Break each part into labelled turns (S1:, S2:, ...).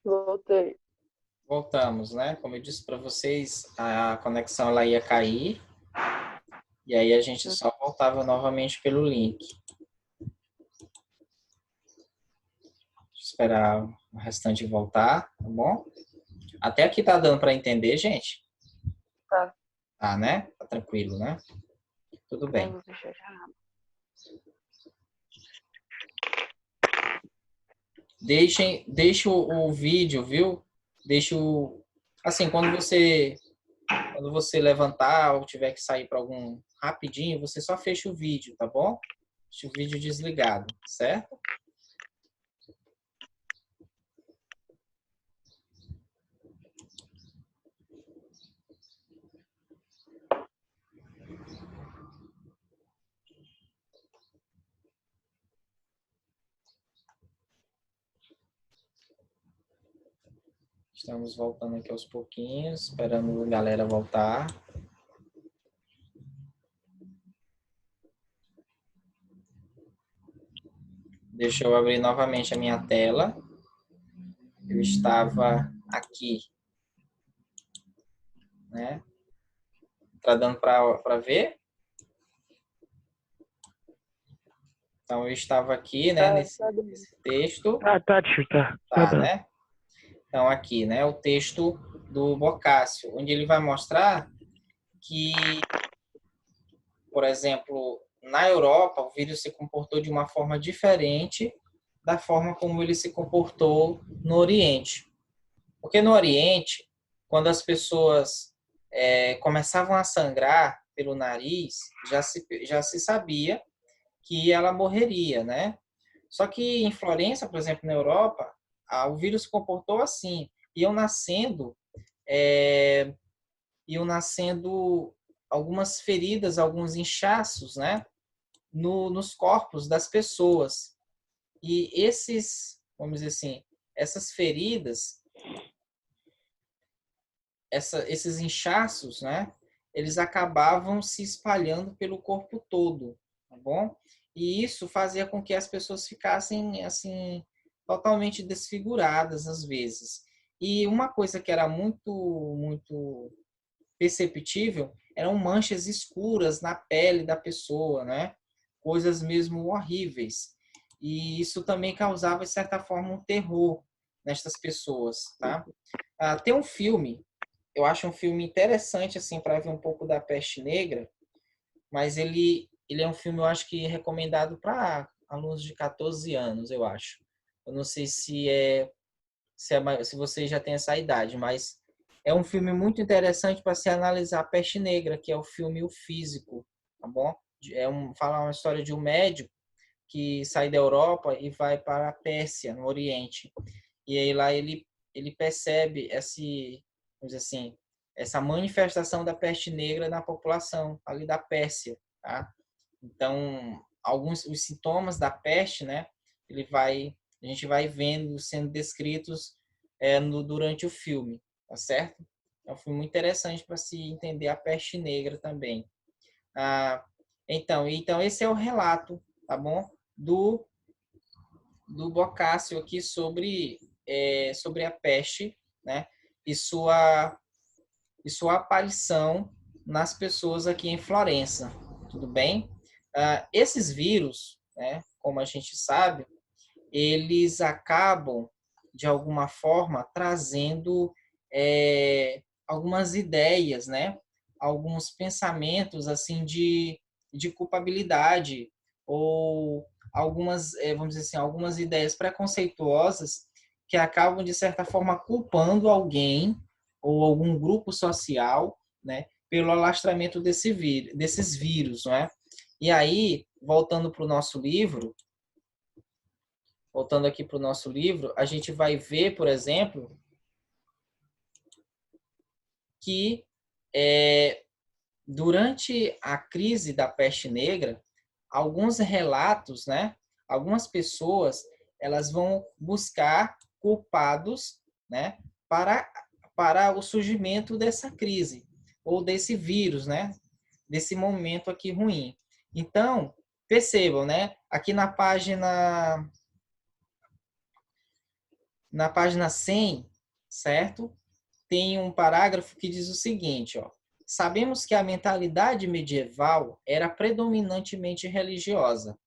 S1: Voltei.
S2: Voltamos, né? Como eu disse para vocês, a conexão ela ia cair e aí a gente só voltava novamente pelo link. Esperar o restante voltar, tá bom? Até aqui tá dando para entender, gente?
S1: Tá.
S2: Tá, né? Tá tranquilo, né? Tudo
S1: Eu
S2: bem.
S1: vou fechar já.
S2: Deixe o vídeo, viu? Deixe o assim, quando você levantar ou tiver que sair para algum rapidinho, você só fecha o vídeo, tá bom? Deixa o vídeo desligado, certo? Estamos voltando aqui aos pouquinhos, esperando a galera voltar. Deixa eu abrir novamente a minha tela. Eu estava aqui, né? Tá dando para ver? Então eu estava aqui, né,
S1: Tá dando.
S2: nesse texto,
S3: Tá, tio, tá
S2: tá,
S3: dando.
S2: né? Então aqui, né, o texto do Boccaccio, onde ele vai mostrar que, por exemplo, na Europa, o vírus se comportou de uma forma diferente da forma como ele se comportou no Oriente. Porque no Oriente, quando as pessoas começavam a sangrar pelo nariz, já se sabia que ela morreria, né? Só que em Florença, por exemplo, na Europa, o vírus se comportou assim. Iam nascendo, é, iam nascendo algumas feridas, alguns inchaços, né? Nos corpos das pessoas. E vamos dizer assim, essas feridas, esses inchaços, né? Eles acabavam se espalhando pelo corpo todo, tá bom? E isso fazia com que as pessoas ficassem assim totalmente desfiguradas às vezes. E uma coisa que era muito perceptível eram manchas escuras na pele da pessoa, né? Coisas mesmo horríveis. E isso também causava, de certa forma, um terror nestas pessoas, tá? Tem um filme, eu acho um filme interessante, assim, para ver um pouco da peste negra, mas ele é um filme, eu acho que recomendado para alunos de 14 anos, eu acho. Eu não sei se você já tem essa idade, mas é um filme muito interessante para se analisar a peste negra, que é o filme O Físico, tá bom? Fala uma história de um médico que sai da Europa e vai para a Pérsia, no Oriente. E aí lá ele percebe vamos dizer assim, essa manifestação da peste negra na população ali da Pérsia, tá? Então, alguns os sintomas da peste, né? A gente vai vendo sendo descritos durante o filme, tá certo? É um filme muito interessante para se entender a peste negra também. Ah, então esse é o relato, tá bom? Do Boccaccio aqui sobre a peste, né? E sua aparição nas pessoas aqui em Florença, tudo bem? Esses vírus, né, como a gente sabe, eles acabam, de alguma forma, trazendo algumas ideias, né? Alguns pensamentos assim de culpabilidade ou algumas, vamos dizer assim, algumas ideias preconceituosas que acabam, de certa forma, culpando alguém ou algum grupo social, né, pelo alastramento desses vírus, não é? E aí, voltando aqui para o nosso livro, a gente vai ver, por exemplo, que durante a crise da peste negra, alguns relatos, né, algumas pessoas, elas vão buscar culpados, né, para o surgimento dessa crise ou desse vírus, né, desse momento aqui ruim. Então, percebam, né, aqui na página 100, certo? Tem um parágrafo que diz o seguinte, ó. Sabemos que a mentalidade medieval era predominantemente religiosa.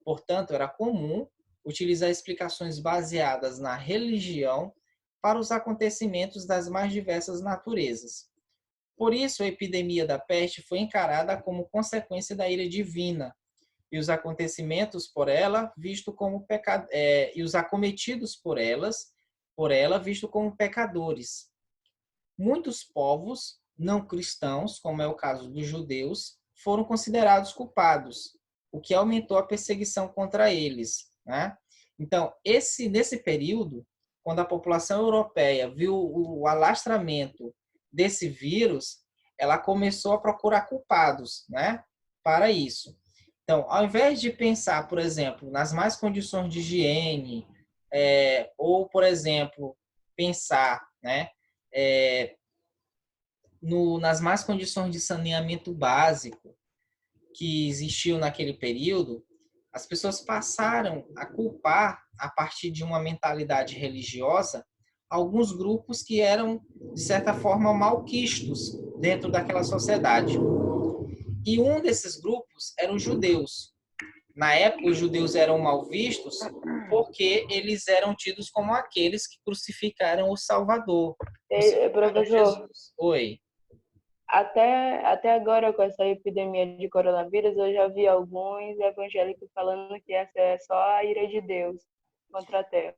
S2: Portanto, era comum utilizar explicações baseadas na religião para os acontecimentos das mais diversas naturezas. Por isso, a epidemia da peste foi encarada como consequência da ira divina, e os acontecimentos por ela visto como e os acometidos por ela visto como pecadores. Muitos povos não cristãos, como é o caso dos judeus, foram considerados culpados, o que aumentou a perseguição contra eles, né? Então, nesse período, quando a população europeia viu o alastramento desse vírus, ela começou a procurar culpados, né, para isso. Então, ao invés de pensar, por exemplo, nas mais condições de higiene, ou, por exemplo, pensar, né, nas más condições de saneamento básico que existiam naquele período, as pessoas passaram a culpar, a partir de uma mentalidade religiosa, alguns grupos que eram, de certa forma, malquistos dentro daquela sociedade. E um desses grupos eram os judeus. Na época, os judeus eram mal vistos porque eles eram tidos como aqueles que crucificaram o Salvador.
S1: Professor,
S2: Jesus. Oi.
S1: até agora, com essa epidemia de coronavírus, eu já vi alguns evangélicos falando que essa é só a ira de Deus contra a Terra.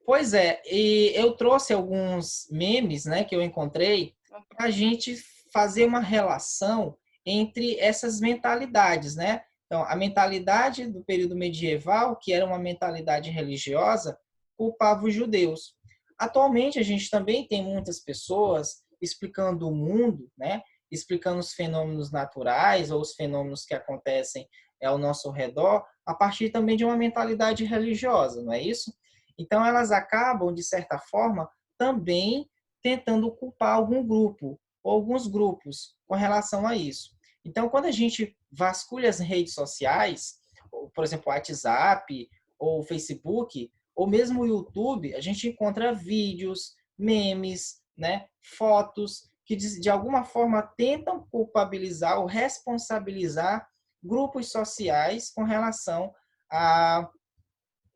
S2: Pois é, e eu trouxe alguns memes, né, que eu encontrei para a gente fazer uma relação entre essas mentalidades, né? Então, a mentalidade do período medieval, que era uma mentalidade religiosa, culpava os judeus. Atualmente, a gente também tem muitas pessoas explicando o mundo, né? Explicando os fenômenos naturais ou os fenômenos que acontecem ao nosso redor, a partir também de uma mentalidade religiosa, não é isso? Então, elas acabam, de certa forma, também tentando culpar algum grupo, ou alguns grupos, com relação a isso. Então, quando a gente vasculha as redes sociais, por exemplo, o WhatsApp, ou o Facebook, ou mesmo o YouTube, a gente encontra vídeos, memes, né, fotos, que de alguma forma tentam culpabilizar ou responsabilizar grupos sociais com relação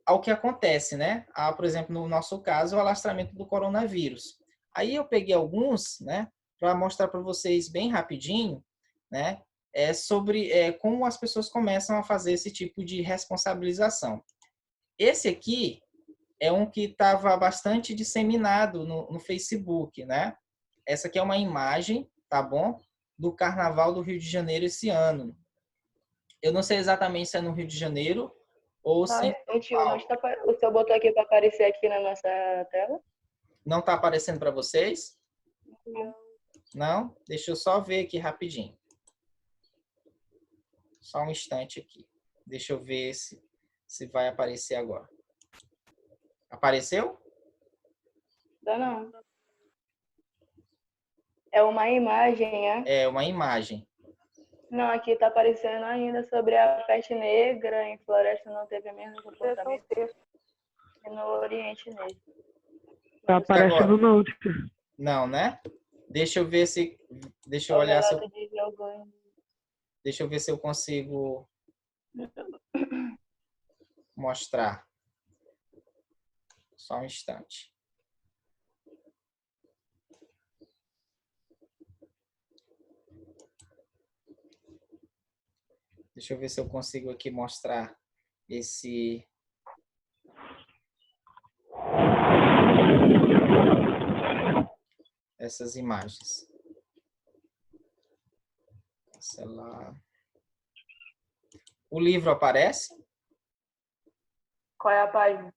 S2: ao que acontece, né? Por exemplo, no nosso caso, o alastramento do coronavírus. Aí eu peguei alguns, né, para mostrar para vocês bem rapidinho, né, sobre como as pessoas começam a fazer esse tipo de responsabilização. Esse aqui é um que estava bastante disseminado no Facebook, né? Essa aqui é uma imagem, tá bom? Do Carnaval do Rio de Janeiro esse ano. Eu não sei exatamente se é no Rio de Janeiro ou se é em São
S1: Tio,
S2: Paulo.
S1: o senhor botou aqui para aparecer aqui na nossa tela?
S2: Não está aparecendo para vocês?
S1: Não.
S2: Não? Deixa eu só ver aqui rapidinho. Só um instante aqui. Deixa eu ver se vai aparecer agora. Apareceu?
S1: Dá não. É uma imagem, é?
S2: É uma imagem.
S1: Não, aqui está aparecendo ainda sobre a peste negra em floresta não teve o mesmo comportamento que no Oriente Médio.
S3: Tá aparecendo no outro.
S2: Não, né? Deixa eu ver se. Deixa
S1: É
S2: eu
S1: o
S2: olhar se
S1: relato de alguns.
S2: deixa eu ver se eu consigo mostrar. Só um instante. Deixa eu ver se eu consigo aqui mostrar essas imagens. Cancelar. O livro aparece?
S1: Qual é a página?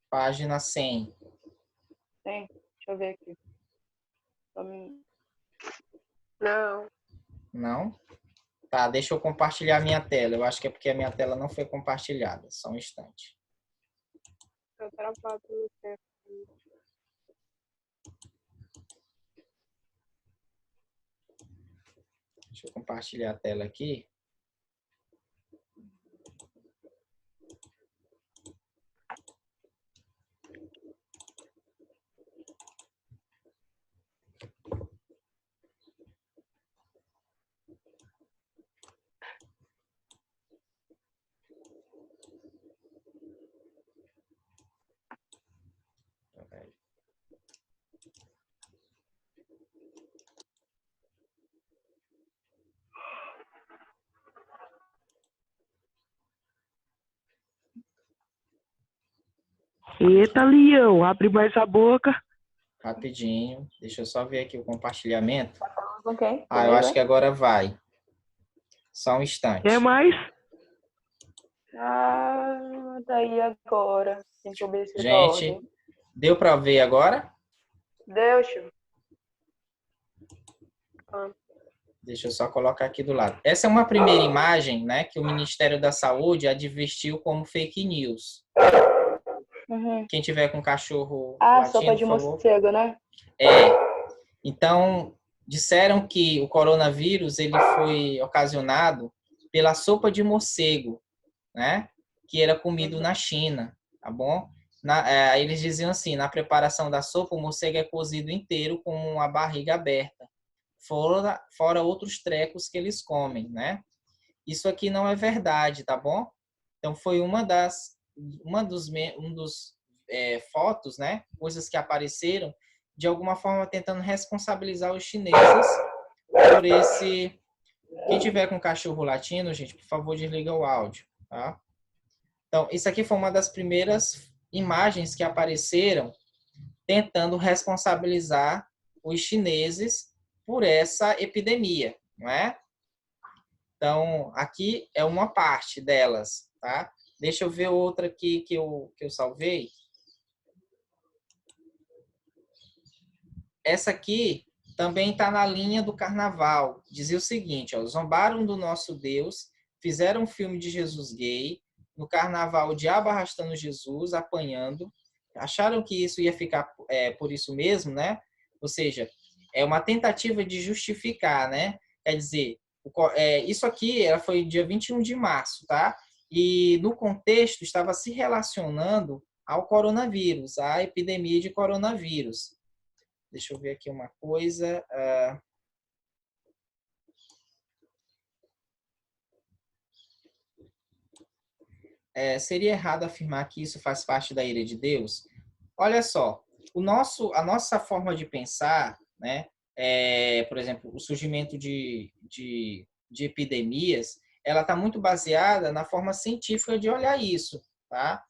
S2: Página 100.
S1: Tem? Deixa eu ver aqui. Não.
S2: Não? Tá, deixa eu compartilhar a minha tela. Eu acho que é porque a minha tela não foi compartilhada. Só um instante.
S1: Tá travado no tempo.
S2: Deixa eu compartilhar a tela aqui.
S3: Eita, leão, abre mais a boca.
S2: Rapidinho. Deixa eu só ver aqui o compartilhamento.
S1: Com quem?
S2: Eu
S1: Comigo,
S2: acho
S1: é?
S2: que agora vai. Só um
S3: Quer
S2: instante.
S3: mais?
S1: Ah, tá aí agora. Tem que obedecer tua
S2: Gente,
S1: ordem.
S2: deu para ver agora?
S1: Deixa. Ah,
S2: Deixa eu só colocar aqui do lado. Essa é uma primeira imagem, né, que o Ministério da Saúde advertiu como fake news.
S1: uhum.
S2: Quem tiver com cachorro
S1: Ah, sopa
S2: latindo,
S1: de
S2: por favor.
S1: morcego, né?
S2: Então, disseram que o coronavírus ele foi ocasionado pela sopa de morcego, né, que era comido na China, tá bom? Eles diziam assim, na preparação da sopa, o morcego é cozido inteiro com a barriga aberta, fora outros trecos que eles comem, né? Isso aqui não é verdade, tá bom? Então foi um dos fotos, né? Coisas que apareceram de alguma forma tentando responsabilizar os chineses por esse. Quem tiver com cachorro latino, gente, por favor, desliga o áudio, tá? Então isso aqui foi uma das primeiras imagens que apareceram tentando responsabilizar os chineses por essa epidemia, não é? Então, aqui é uma parte delas, tá? Deixa eu ver outra aqui que eu salvei. Essa aqui também está na linha do carnaval. Dizia o seguinte, ó, zombaram do nosso Deus, fizeram um filme de Jesus gay, no carnaval o diabo arrastando Jesus, apanhando, acharam que isso ia ficar por isso mesmo, né? Ou seja, é uma tentativa de justificar, né? Quer dizer, isso aqui foi dia 21 de março, tá? E no contexto estava se relacionando ao coronavírus, à epidemia de coronavírus. Deixa eu ver aqui uma coisa. Seria errado afirmar que isso faz parte da ira de Deus? Olha só, a nossa forma de pensar, né? Por exemplo, o surgimento de epidemias, ela está muito baseada na forma científica de olhar isso, tá?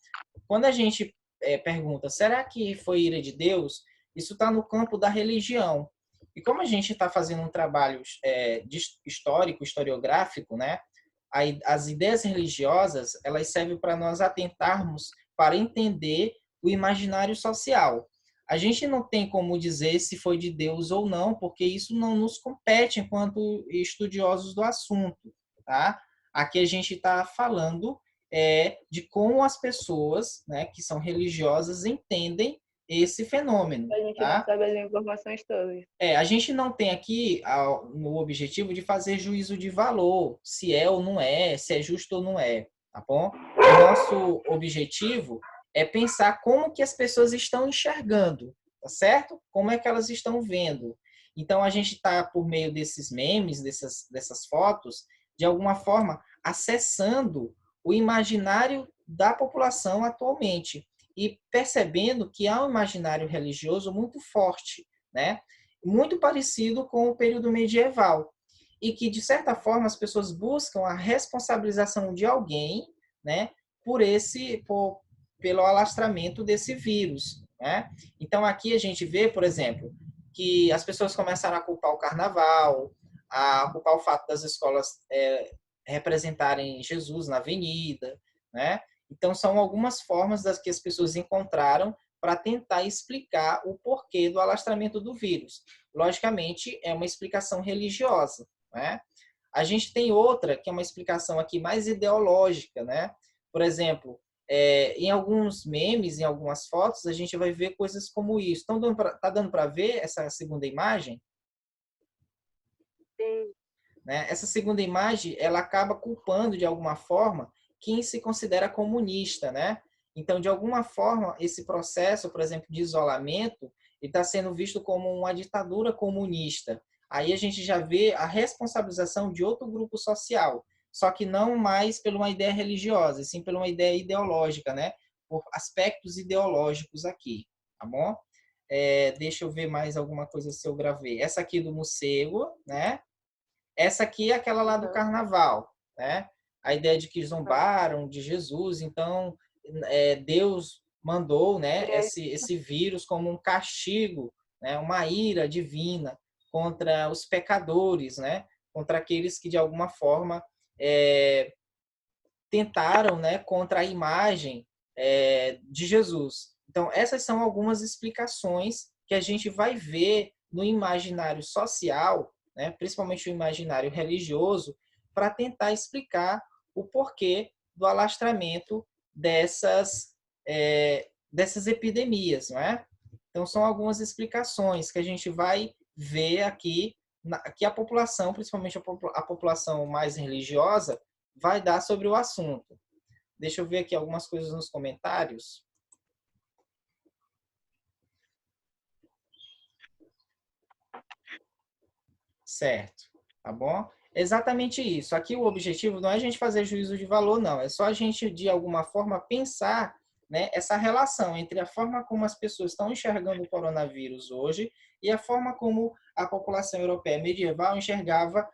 S2: Quando a gente pergunta, será que foi ira de Deus? Isso está no campo da religião. E como a gente está fazendo um trabalho historiográfico, né? As ideias religiosas, elas servem para nós atentarmos para entender o imaginário social. A gente não tem como dizer se foi de Deus ou não, porque isso não nos compete enquanto estudiosos do assunto, tá? Aqui a gente está falando de como as pessoas, né, que são religiosas entendem esse fenômeno.
S1: A gente não
S2: Tá?
S1: sabe as informações todas.
S2: A gente não tem aqui no objetivo de fazer juízo de valor, se é ou não é, se é justo ou não é, tá bom? O nosso objetivo é pensar como que as pessoas estão enxergando, tá certo? Como é que elas estão vendo. Então, a gente está, por meio desses memes, dessas fotos, de alguma forma, acessando o imaginário da população atualmente e percebendo que há um imaginário religioso muito forte, né? Muito parecido com o período medieval e que, de certa forma, as pessoas buscam a responsabilização de alguém, né, pelo alastramento desse vírus, né? Então, aqui a gente vê, por exemplo, que as pessoas começaram a culpar o carnaval, a culpar o fato das escolas representarem Jesus na avenida, né? Então, são algumas formas das que as pessoas encontraram para tentar explicar o porquê do alastramento do vírus. Logicamente, é uma explicação religiosa, né? A gente tem outra, que é uma explicação aqui mais ideológica, né? Por exemplo, em alguns memes, em algumas fotos, a gente vai ver coisas como isso. Então, tá dando para ver essa segunda imagem?
S1: Sim.
S2: Né? Essa segunda imagem, ela acaba culpando, de alguma forma, quem se considera comunista, né? Então, de alguma forma, esse processo, por exemplo, de isolamento, está sendo visto como uma ditadura comunista. Aí a gente já vê a responsabilização de outro grupo social, só que não mais por uma ideia religiosa, sim por uma ideia ideológica, né? Por aspectos ideológicos aqui, tá bom? Deixa eu ver mais alguma coisa se eu gravei. Essa aqui do morcego, né? Essa aqui é aquela lá do carnaval, né? A ideia de que zombaram de Jesus, então Deus mandou, né, esse vírus como um castigo, né, uma ira divina contra os pecadores, né, contra aqueles que de alguma forma tentaram, né, contra a imagem de Jesus. Então, essas são algumas explicações que a gente vai ver no imaginário social, né, principalmente o imaginário religioso, para tentar explicar o porquê do alastramento dessas epidemias, não é? Então, são algumas explicações que a gente vai ver aqui, que a população, principalmente a população mais religiosa, vai dar sobre o assunto. Deixa eu ver aqui algumas coisas nos comentários. Certo, tá bom? Exatamente isso. Aqui o objetivo não é a gente fazer juízo de valor, não. É só a gente, de alguma forma, pensar, né, essa relação entre a forma como as pessoas estão enxergando o coronavírus hoje e a forma como a população europeia medieval enxergava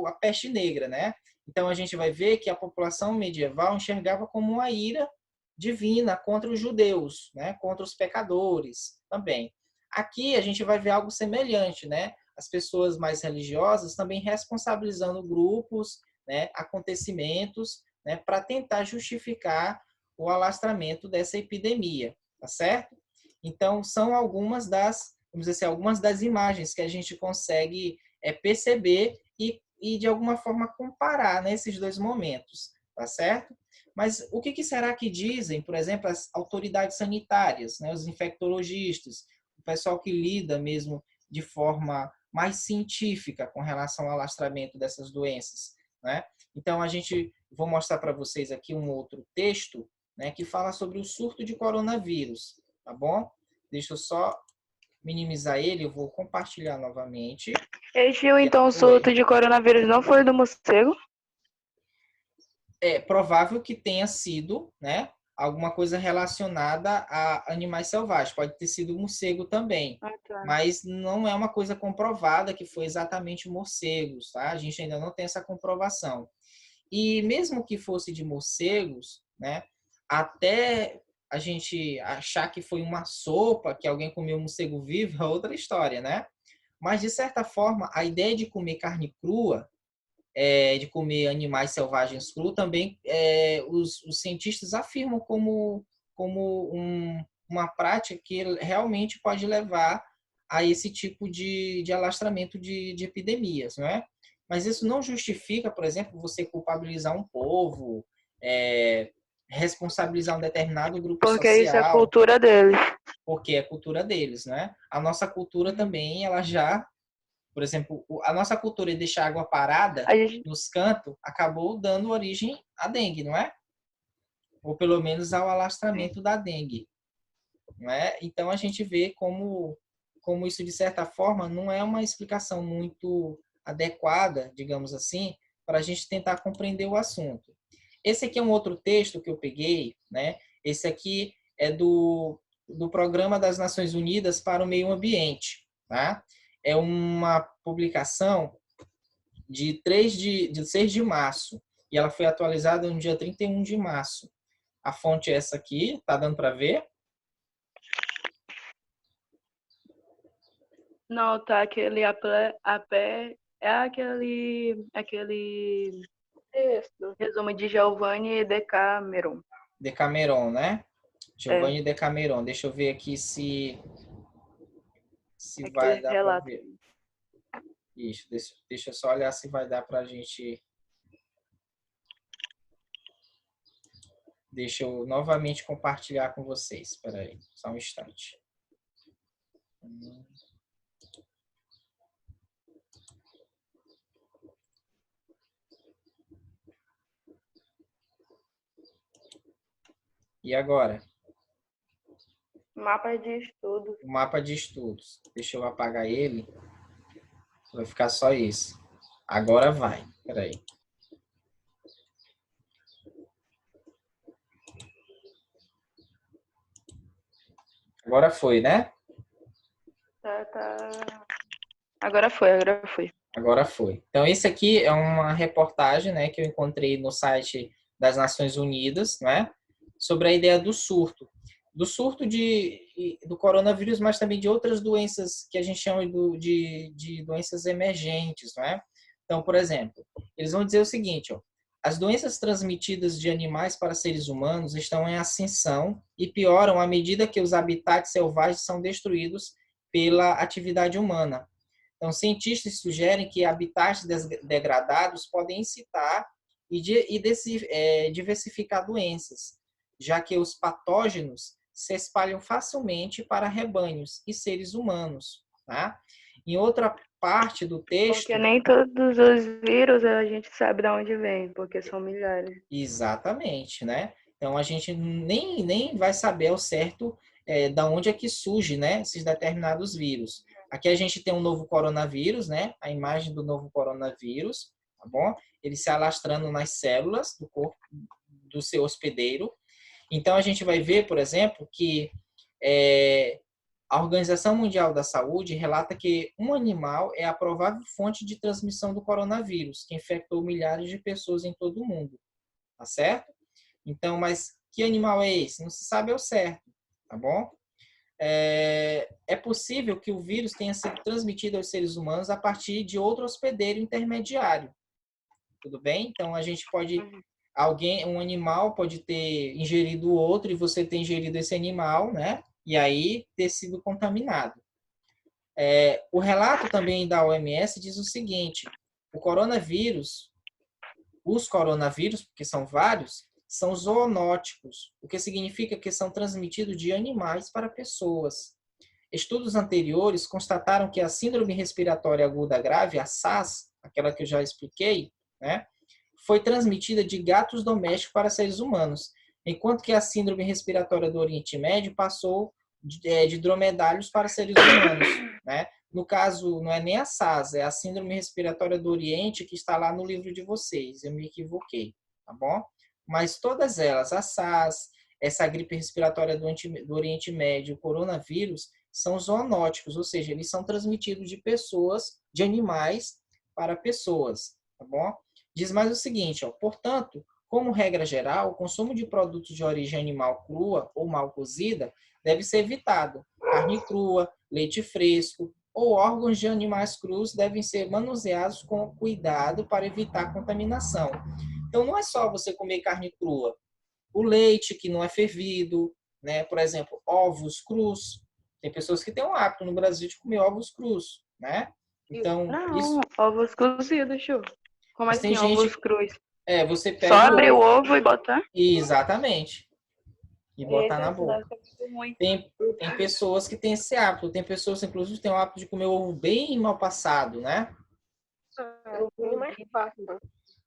S2: a peste negra, né? Então, a gente vai ver que a população medieval enxergava como uma ira divina contra os judeus, né? Contra os pecadores também. Aqui a gente vai ver algo semelhante, né? As pessoas mais religiosas também responsabilizando grupos, né? Acontecimentos, né? Para tentar justificar o alastramento dessa epidemia, tá certo? Então, são algumas das, vamos dizer assim, algumas das imagens que a gente consegue perceber e, de alguma forma, comparar nesses dois momentos, tá certo? Mas o que será que dizem, por exemplo, as autoridades sanitárias, né, os infectologistas, o pessoal que lida mesmo de forma mais científica com relação ao alastramento dessas doenças, né? Então, vou mostrar para vocês aqui um outro texto, né, que fala sobre o surto de coronavírus, tá bom? Deixa eu só minimizar ele, eu vou compartilhar novamente.
S1: Então, o surto de coronavírus não foi do morcego?
S2: É provável que tenha sido, né, alguma coisa relacionada a animais selvagens. Pode ter sido morcego também.
S1: Tá.
S2: Mas não é uma coisa comprovada que foi exatamente morcegos, tá? A gente ainda não tem essa comprovação. E mesmo que fosse de morcegos, né, até a gente achar que foi uma sopa, que alguém comeu morcego vivo, é outra história, né? Mas, de certa forma, a ideia de comer carne crua, de comer animais selvagens cru, também os cientistas afirmam como uma prática que realmente pode levar a esse tipo de alastramento de epidemias, não é? Mas isso não justifica, por exemplo, você culpabilizar um povo, responsabilizar um determinado grupo social.
S1: Porque isso é a cultura deles.
S2: Porque é a cultura deles, né? A nossa cultura também, ela já... Por exemplo, a nossa cultura de deixar água parada nos cantos acabou dando origem à dengue, não é? Ou pelo menos ao alastramento da dengue, não é? Então a gente vê como isso, de certa forma, não é uma explicação muito adequada, digamos assim, para a gente tentar compreender o assunto. Esse aqui é um outro texto que eu peguei, né? Esse aqui é do Programa das Nações Unidas para o Meio Ambiente, tá? É uma publicação de 6 de março e ela foi atualizada no dia 31 de março. A fonte é essa aqui, tá dando para ver?
S1: Não, tá aquele aquele texto, resumo de Giovanni Decameron.
S2: Decameron, né? Giovanni Decameron. Deixa eu ver aqui se vai dar para ver. Isso, deixa eu só olhar se vai dar para a gente. Deixa eu novamente compartilhar com vocês. Espera aí, só um instante. E agora?
S1: Mapa de estudos.
S2: O mapa de estudos. Deixa eu apagar ele. Vai ficar só isso. Agora vai. Espera aí. Agora foi, né?
S1: Tá. Agora foi.
S2: Agora foi. Então, esse aqui é uma reportagem, né, que eu encontrei no site das Nações Unidas, né? sobre a ideia do surto. Do surto do coronavírus, mas também de outras doenças que a gente chama de doenças emergentes, não é? Então, por exemplo, eles vão dizer o seguinte, ó, as doenças transmitidas de animais para seres humanos estão em ascensão e pioram à medida que os habitats selvagens são destruídos pela atividade humana. Então, cientistas sugerem que habitats degradados podem incitar e diversificar doenças, já que os patógenos se espalham facilmente para rebanhos e seres humanos. Tá? Em outra parte do texto...
S1: Porque nem todos os vírus a gente sabe de onde vem, porque são milhares.
S2: Exatamente, né? Então, a gente nem vai saber ao certo da onde é que surge, né, esses determinados vírus. Aqui a gente tem um novo coronavírus, né? A imagem do novo coronavírus, tá bom? Ele se alastrando nas células do corpo do seu hospedeiro. Então, a gente vai ver, por exemplo, que a Organização Mundial da Saúde relata que um animal é a provável fonte de transmissão do coronavírus, que infectou milhares de pessoas em todo o mundo. Tá certo? Então, mas que animal é esse? Não se sabe ao certo, tá bom? É possível que o vírus tenha sido transmitido aos seres humanos a partir de outro hospedeiro intermediário. Tudo bem? Então, a gente pode... um animal pode ter ingerido outro e você ter ingerido esse animal, né? E aí ter sido contaminado. O relato também da OMS diz o seguinte: os coronavírus, porque são vários, são zoonóticos, o que significa que são transmitidos de animais para pessoas. Estudos anteriores constataram que a síndrome respiratória aguda grave, a SARS, aquela que eu já expliquei, né, foi transmitida de gatos domésticos para seres humanos, enquanto que a síndrome respiratória do Oriente Médio passou de dromedários para seres humanos, né? No caso, não é nem a SARS, é a síndrome respiratória do Oriente que está lá no livro de vocês. Eu me equivoquei, tá bom? Mas todas elas, a SARS, essa gripe respiratória do Oriente Médio, o coronavírus, são zoonóticos, ou seja, eles são transmitidos de pessoas, de animais para pessoas, tá bom? Diz mais o seguinte, ó, portanto, como regra geral, o consumo de produtos de origem animal crua ou mal cozida deve ser evitado. Carne crua, leite fresco ou órgãos de animais crus devem ser manuseados com cuidado para evitar contaminação. Então, não é só você comer carne crua. O leite que não é fervido, né? Por exemplo, ovos crus. Tem pessoas que têm um hábito no Brasil de comer ovos crus, né? Então,
S1: não, ovos cozidos, Chu. Como
S2: mas tem
S1: assim, ovos
S2: gente...
S1: crus?
S2: você
S1: Só
S2: pega
S1: abrir o ovo e botar?
S2: Exatamente. E botar na
S1: Isso deve
S2: boca.
S1: ser muito ruim.
S2: Tem pessoas que têm esse hábito. Tem pessoas, inclusive, que têm o hábito de comer ovo bem mal passado, né?
S4: É mais fácil.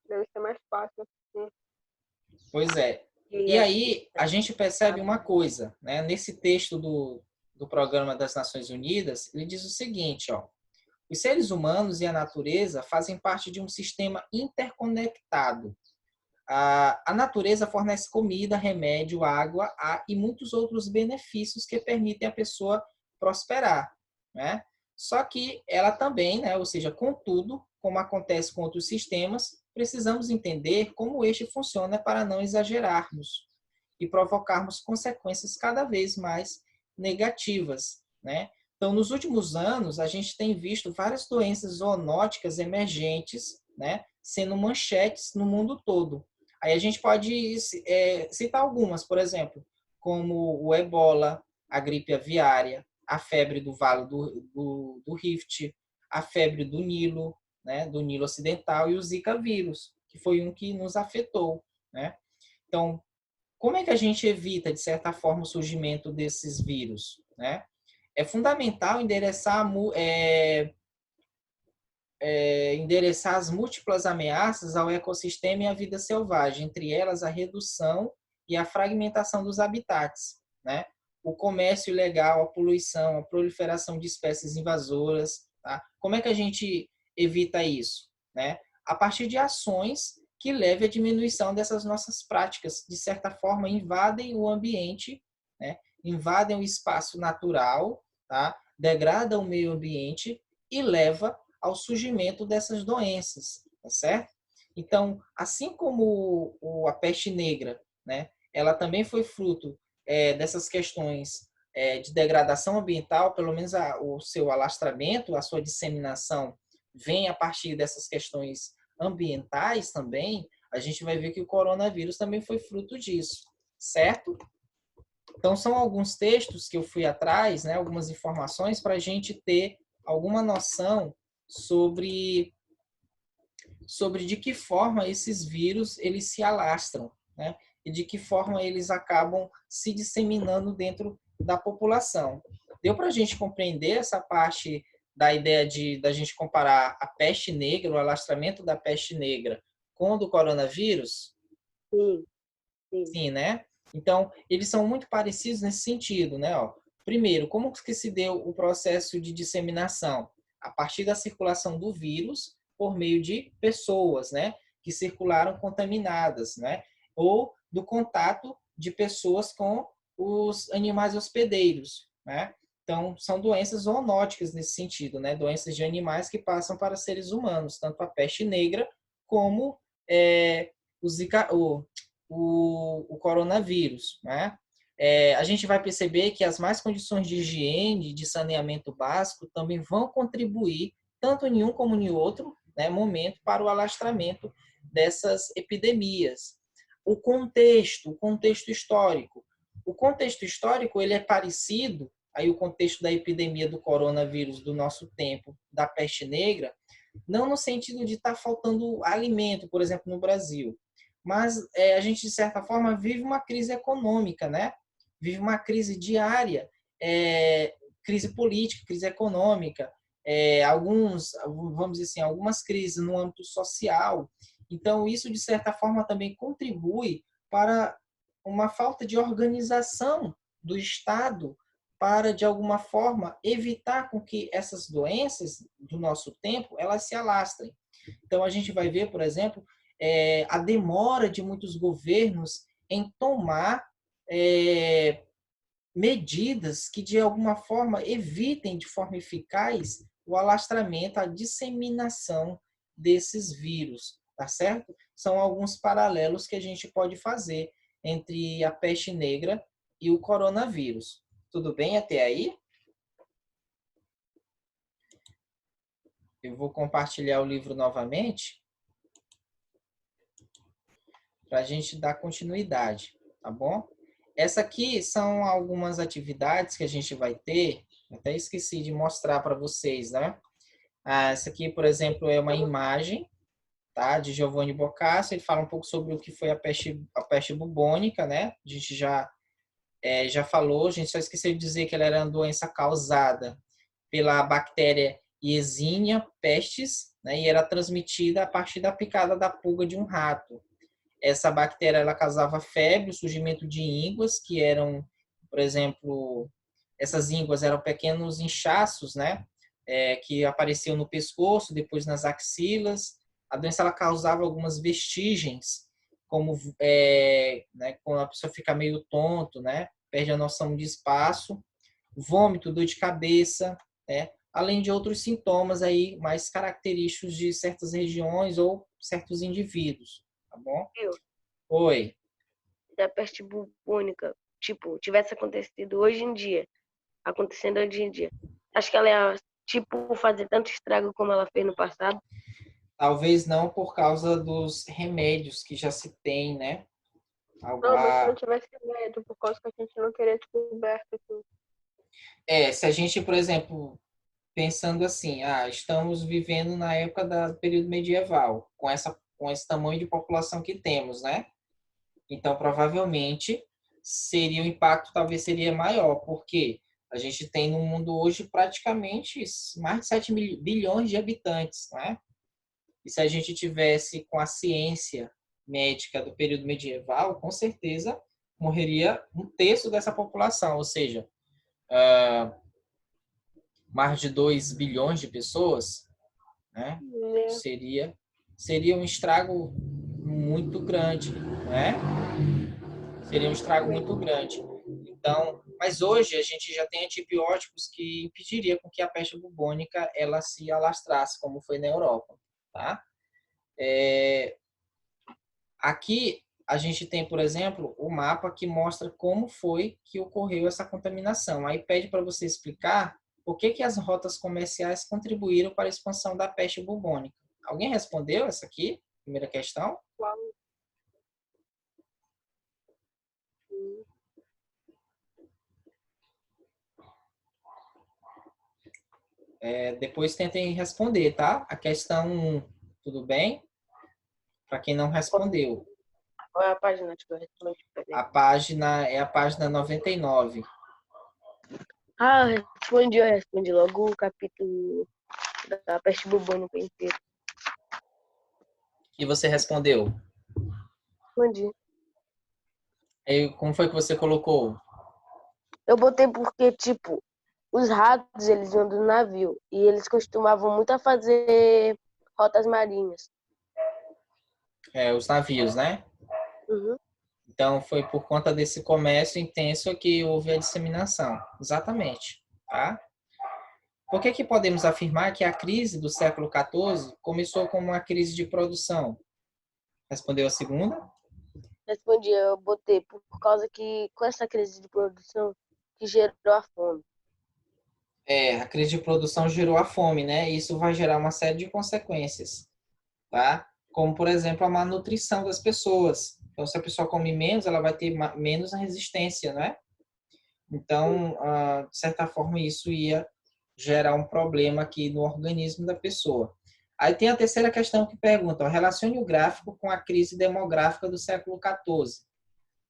S4: Deve ser mais fácil.
S2: Pois é. E aí, a gente percebe uma coisa, né? Nesse texto do Programa das Nações Unidas, ele diz o seguinte, ó. Os seres humanos e a natureza fazem parte de um sistema interconectado. A natureza fornece comida, remédio, água, ar e muitos outros benefícios que permitem a pessoa prosperar, né? Só que ela também, né? Ou seja, contudo, como acontece com outros sistemas, precisamos entender como este funciona para não exagerarmos e provocarmos consequências cada vez mais negativas, né? Então, nos últimos anos, a gente tem visto várias doenças zoonóticas emergentes, né, sendo manchetes no mundo todo. Aí a gente pode citar algumas, por exemplo, como o ebola, a gripe aviária, a febre do Vale do Rift, a febre do Nilo, né, do Nilo Ocidental e o Zika vírus, que foi um que nos afetou, né? Então, como é que a gente evita, de certa forma, o surgimento desses vírus, né? É fundamental endereçar as múltiplas ameaças ao ecossistema e à vida selvagem, entre elas a redução e a fragmentação dos habitats, né? O comércio ilegal, a poluição, a proliferação de espécies invasoras. Tá? Como é que a gente evita isso? Né? A partir de ações que levem à diminuição dessas nossas práticas. De certa forma, invadem o ambiente, né? Invadem o espaço natural, tá? Degradam o meio ambiente e leva ao surgimento dessas doenças, tá certo? Então, assim como a peste negra, né, ela também foi fruto dessas questões de degradação ambiental, pelo menos o seu alastramento, a sua disseminação vem a partir dessas questões ambientais também, a gente vai ver que o coronavírus também foi fruto disso, certo? Então, são alguns textos que eu fui atrás, né, algumas informações para a gente ter alguma noção sobre de que forma esses vírus eles se alastram, né, e de que forma eles acabam se disseminando dentro da população. Deu para a gente compreender essa parte da ideia da gente comparar a peste negra, o alastramento da peste negra com o do coronavírus?
S4: Sim, sim.
S2: Sim, né? Então, eles são muito parecidos nesse sentido, né? Ó, primeiro, como que se deu o processo de disseminação? A partir da circulação do vírus por meio de pessoas, né? Que circularam contaminadas, né? Ou do contato de pessoas com os animais hospedeiros, né? Então, são doenças zoonóticas nesse sentido, né? Doenças de animais que passam para seres humanos, tanto a peste negra como o Zika, o coronavírus, né? A gente vai perceber que as más condições de higiene, de saneamento básico, também vão contribuir, tanto em um como em outro, né, momento, para o alastramento dessas epidemias. O contexto histórico. O contexto histórico ele é parecido, aí o contexto da epidemia do coronavírus do nosso tempo, da peste negra, não no sentido de estar faltando alimento, por exemplo, no Brasil, mas a gente, de certa forma, vive uma crise econômica, né? Vive uma crise diária, crise política, crise econômica, vamos dizer assim, algumas crises no âmbito social. Então, isso, de certa forma, também contribui para uma falta de organização do Estado para, de alguma forma, evitar com que essas doenças do nosso tempo, elas se alastrem. Então, a gente vai ver, por exemplo, a demora de muitos governos em tomar medidas que, de alguma forma, evitem de forma eficaz o alastramento, a disseminação desses vírus, tá certo? São alguns paralelos que a gente pode fazer entre a peste negra e o coronavírus. Tudo bem até aí? Eu vou compartilhar o livro novamente para a gente dar continuidade, tá bom? Essa aqui são algumas atividades que a gente vai ter. Até esqueci de mostrar para vocês, né? Essa aqui, por exemplo, é uma imagem, tá? De Giovanni Boccaccio. Ele fala um pouco sobre o que foi a peste bubônica, né? A gente já falou, a gente só esqueceu de dizer que ela era uma doença causada pela bactéria Yersinia pestis, né? E era transmitida a partir da picada da pulga de um rato. Essa bactéria ela causava febre, o surgimento de ínguas, que eram, por exemplo, essas ínguas eram pequenos inchaços, né? Que apareciam no pescoço, depois nas axilas. A doença ela causava algumas vestigens, como né, quando a pessoa fica meio tonto, né? Perde a noção de espaço, vômito, dor de cabeça, né? Além de outros sintomas aí mais característicos de certas regiões ou certos indivíduos, tá bom?
S5: Eu,
S2: Oi.
S5: da peste bubônica, tipo, tivesse acontecido hoje em dia, acontecendo hoje em dia, acho que ela ia, tipo, fazer tanto estrago como ela fez no passado.
S2: Talvez não por causa dos remédios que já se tem, né?
S4: Não, mas se não tivesse medo, por causa que a gente não queria descoberto tudo.
S2: Se a gente, por exemplo, pensando assim, estamos vivendo na época do período medieval, com esse tamanho de população que temos, né? Então, provavelmente, o impacto talvez seria maior, porque a gente tem no mundo hoje praticamente mais de 7 bilhões de habitantes, né? E se a gente tivesse com a ciência médica do período medieval, com certeza morreria um terço dessa população, ou seja, mais de 2 bilhões de pessoas, né? Seria um estrago muito grande, né? Seria um estrago muito grande. Então, mas hoje a gente já tem antibióticos que impediria com que a peste bubônica ela se alastrasse, como foi na Europa, tá? Aqui a gente tem, por exemplo, o mapa que mostra como foi que ocorreu essa contaminação. Aí pede para você explicar por que que as rotas comerciais contribuíram para a expansão da peste bubônica. Alguém respondeu essa aqui? Primeira questão?
S4: Qual?
S2: Depois tentem responder, tá? A questão 1, tudo bem? Para quem não respondeu.
S5: Qual é a página que eu respondi? Peraí.
S2: A página é a página 99.
S5: Ah, eu respondi logo o capítulo da peste bubônica inteiro.
S2: E você respondeu?
S5: Respondi.
S2: Aí, como foi que você colocou?
S5: Eu botei porque, tipo, os ratos, eles iam do navio e eles costumavam muito a fazer rotas marinhas.
S2: Os navios, né?
S5: Uhum.
S2: Então, foi por conta desse comércio intenso que houve a disseminação. Exatamente. Tá? Por que que podemos afirmar que a crise do século XIV começou como uma crise de produção? Respondeu a segunda?
S5: Respondi, eu botei por causa que com essa crise de produção que gerou a fome.
S2: A crise de produção gerou a fome, né? E isso vai gerar uma série de consequências, tá? Como, por exemplo, a má nutrição das pessoas. Então, se a pessoa come menos, ela vai ter menos resistência, né? Então, de certa forma, isso ia gerar um problema aqui no organismo da pessoa. Aí tem a terceira questão que pergunta, relacione o gráfico com a crise demográfica do século XIV.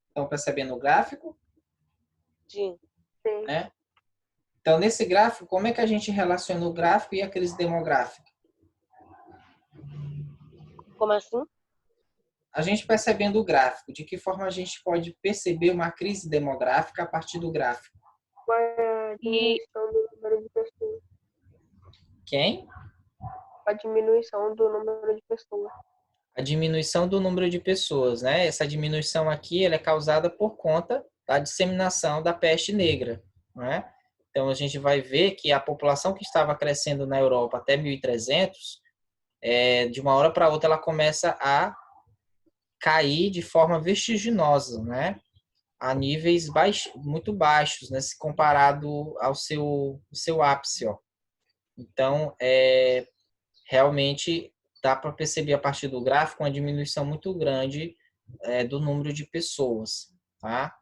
S2: Estão percebendo o gráfico?
S5: Sim.
S4: Sim.
S2: Né? Então, nesse gráfico, como é que a gente relaciona o gráfico e a crise demográfica?
S5: Como assim?
S2: A gente percebendo o gráfico, de que forma a gente pode perceber uma crise demográfica a partir do gráfico?
S4: Qual é a diminuição do número de pessoas?
S2: Quem?
S4: A diminuição do número de pessoas.
S2: A diminuição do número de pessoas, né? Essa diminuição aqui ela é causada por conta da disseminação da peste negra, né? Então a gente vai ver que a população que estava crescendo na Europa até 1300, de uma hora para outra ela começa a cair de forma vertiginosa, né? A níveis muito baixos, né? Se comparado ao seu ápice, ó. Então, realmente dá para perceber a partir do gráfico uma diminuição muito grande do número de pessoas, tá?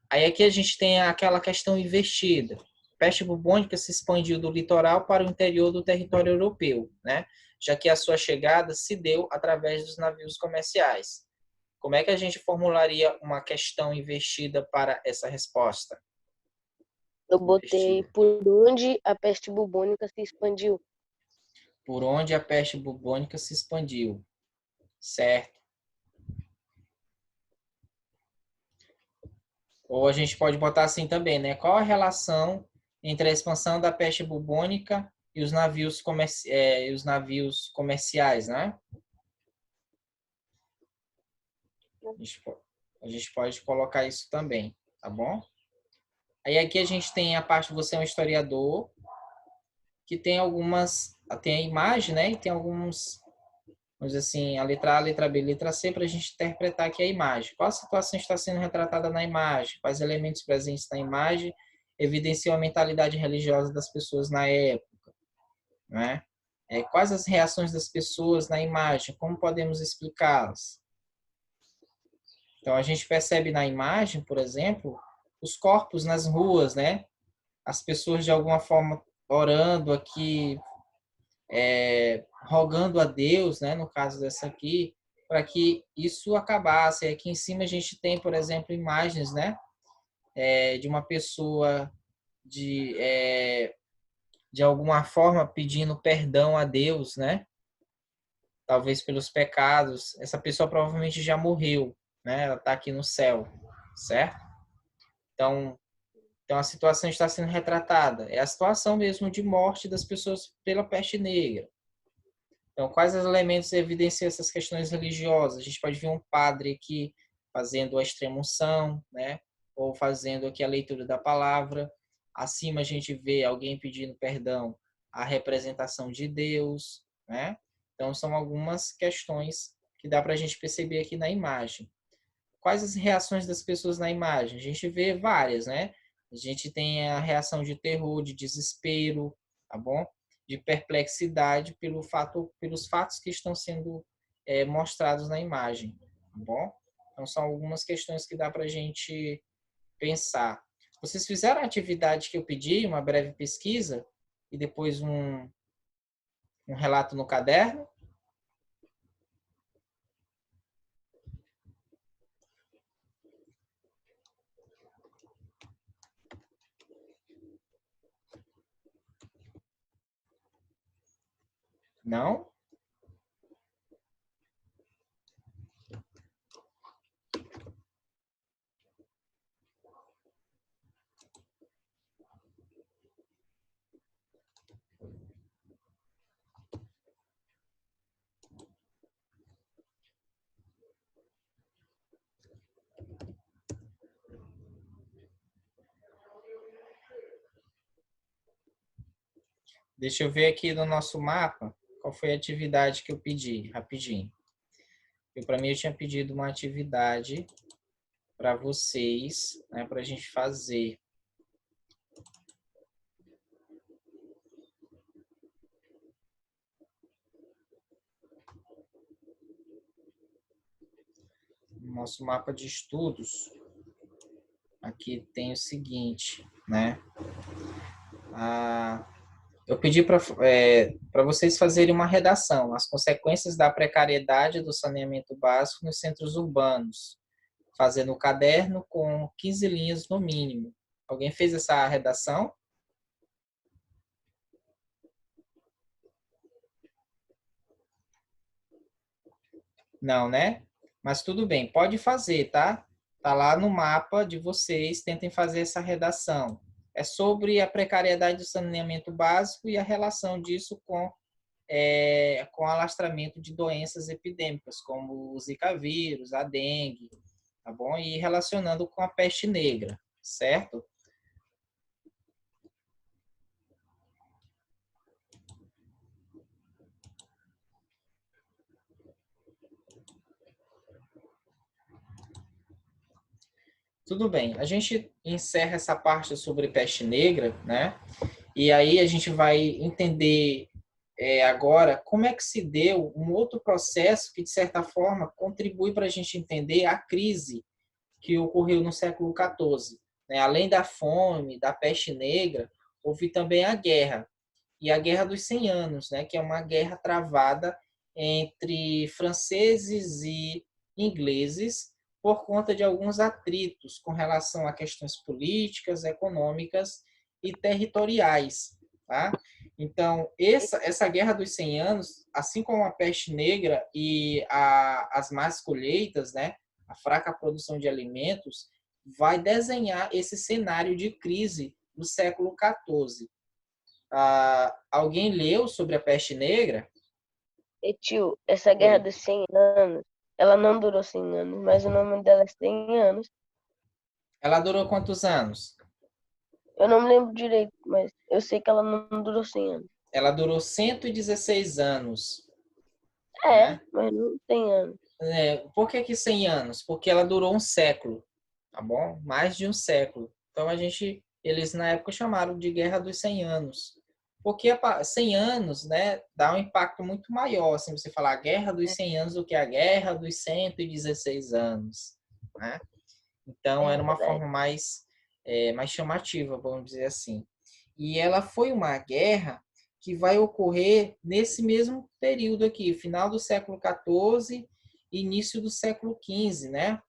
S2: Aí aqui a gente tem aquela questão invertida. A peste bubônica se expandiu do litoral para o interior do território europeu, né? Já que a sua chegada se deu através dos navios comerciais. Como é que a gente formularia uma questão invertida para essa resposta?
S5: Eu botei
S2: Invertida.
S5: por onde a peste bubônica se expandiu.
S2: Por onde a peste bubônica se expandiu. Certo. Ou a gente pode botar assim também, né? Qual a relação entre a expansão da peste bubônica e os navios, comerciais, né? A gente pode colocar isso também, tá bom? Aí aqui a gente tem a parte, você é um historiador, que tem tem a imagem, né? E tem alguns, vamos dizer assim, a letra A, a letra B, a letra C, para a gente interpretar aqui a imagem. Qual a situação está sendo retratada na imagem? Quais elementos presentes na imagem evidenciam a mentalidade religiosa das pessoas na época, né? Quais as reações das pessoas na imagem? Como podemos explicá-las? Então, a gente percebe na imagem, por exemplo, os corpos nas ruas, né? As pessoas, de alguma forma, orando aqui, rogando a Deus, né? No caso dessa aqui, para que isso acabasse. Aqui em cima a gente tem, por exemplo, imagens, né? De uma pessoa de alguma forma pedindo perdão a Deus, né? Talvez pelos pecados. Essa pessoa provavelmente já morreu, né? Ela está aqui no céu, certo? Então a situação está sendo retratada. É a situação mesmo de morte das pessoas pela peste negra. Então, quais os elementos evidenciam essas questões religiosas? A gente pode ver um padre aqui fazendo a extrema-unção, né? Ou fazendo aqui a leitura da palavra. Acima a gente vê alguém pedindo perdão à representação de Deus, né? Então, são algumas questões que dá para a gente perceber aqui na imagem. quais as reações das pessoas na imagem? A gente vê várias, né? A gente tem a reação de terror, de desespero, tá bom? De perplexidade pelos fatos que estão sendo mostrados na imagem, tá bom? Então, são algumas questões que dá para a gente pensar. Vocês fizeram a atividade que eu pedi, uma breve pesquisa, e depois um relato no caderno? Não? Deixa eu ver aqui no nosso mapa qual foi a atividade que eu pedi, rapidinho. Para mim, eu tinha pedido uma atividade para vocês, né, para a gente fazer. Nosso mapa de estudos, aqui tem o seguinte, né? Eu pedi para vocês fazerem uma redação, as consequências da precariedade do saneamento básico nos centros urbanos, fazendo o caderno com 15 linhas no mínimo. Alguém fez essa redação? Não, né? Mas tudo bem, pode fazer, tá? Tá lá no mapa de vocês, tentem fazer essa redação. É sobre a precariedade do saneamento básico e a relação disso com o alastramento de doenças epidêmicas, como o Zika vírus, a dengue, tá bom? E relacionando com a peste negra, certo? Tudo bem, a gente encerra essa parte sobre peste negra, né? E aí a gente vai entender agora como é que se deu um outro processo que, de certa forma, contribui para a gente entender a crise que ocorreu no século XIV. Né? Além da fome, da peste negra, houve também a guerra. E a Guerra dos 100 Anos, né? Que é uma guerra travada entre franceses e ingleses por conta de alguns atritos com relação a questões políticas, econômicas e territoriais. Tá? Então, essa Guerra dos 100 Anos, assim como a peste negra e as más colheitas, né? A fraca produção de alimentos, vai desenhar esse cenário de crise do século XIV. Alguém leu sobre a peste negra?
S5: E tio, essa guerra dos 100 anos, ela não durou 100 anos, mas o nome dela é 100 anos.
S2: Ela durou quantos anos?
S5: Eu não me lembro direito, mas eu sei que ela não durou 100 anos.
S2: Ela durou 116 anos.
S5: É,
S2: né?
S5: mas não 100 anos.
S2: Por que 100 anos? Porque ela durou um século, tá bom? Mais de um século. Então, eles na época chamaram de Guerra dos 100 Anos. Porque 100 anos, né, dá um impacto muito maior, assim, você falar Guerra dos 100 Anos do que a Guerra dos 116 anos, né? Então, era uma forma mais chamativa, vamos dizer assim. E ela foi uma guerra que vai ocorrer nesse mesmo período aqui, final do século XIV e início do século XV, né?